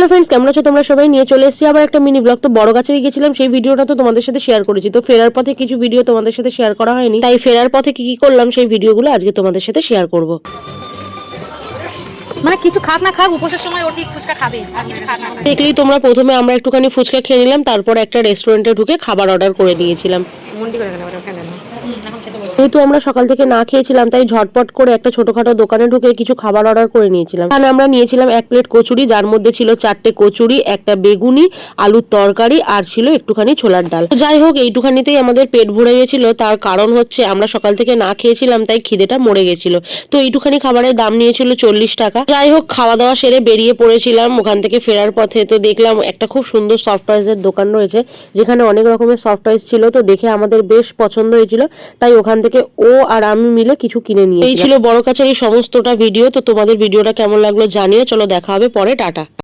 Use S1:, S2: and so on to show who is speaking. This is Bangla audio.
S1: হ্যালো ফ্রেন্ডস, কেমন আছো তোমরা সবাই? নিয়ে চলে এসেছি আবার একটা মিনি ব্লগ। তো বড় গাছেরই গেছিলাম, সেই ভিডিওটা তো তোমাদের সাথে শেয়ার করেছি। তো ফেরার পথে কিছু ভিডিও তোমাদের সাথে শেয়ার করা হয়নি, তাই ফেরার পথে কি কি করলাম সেই ভিডিওগুলো আজকে তোমাদের সাথে শেয়ার করব।
S2: মানে কিছু খাক না খাক উপোসের সময় ও ঠিক ফুচকা খাবে।
S1: দেখলেই তোমরা, প্রথমে আমরা একটুখানি ফুচকা খেয়ে নিলাম, তারপর একটা রেস্টুরেন্টে ঢুকে খাবার অর্ডার করে নিয়েছিলাম।
S2: মন্ডি করে নেবে ওখানে না। এখন খেতে বসে।
S1: যেহেতু আমরা সকাল থেকে না খেয়েছিলাম, তাই ঝটপট করে একটা ছোটখাটো দোকানে ঢুকে কিছু খাবার অর্ডার করে নিয়েছিলাম। এখানে আমরা নিয়েছিলাম 1 প্লেট কচুরি, যার মধ্যে ছিল 4টে কচুরি, একটা বেগুনি, আলুর তরকারি আর ছিল একটুখানি ছোলার ডাল। যাই হোক, এইটুখানিতেই আমাদের পেট ভরে গেছিল। তার কারণ হচ্ছে আমরা সকাল থেকে না খেয়েছিলাম, তাই খিদেটা মরে গেছিল। তো এইটুখানি খাবারের দাম নিয়েছিল 40 টাকা। যাই হোক, খাওয়া দাওয়া সেরে বেরিয়ে পড়েছিলাম। ওখান থেকে ফেরার পথে তো দেখলাম একটা খুব সুন্দর সফট টয়েসের দোকান রয়েছে, যেখানে অনেক রকমের সফট টয়েস ছিল। তো দেখে আমাদের বেশ পছন্দ হয়েছিল, তাই ওখান থেকে ও আর আমি মিলে কিছু কিনে নিয়ে। এই ছিল বড় কাছের এই সমস্তটা ভিডিও। তো তোমাদের ভিডিওটা কেমন লাগলো জানিও। চলো দেখা হবে পরে, টাটা।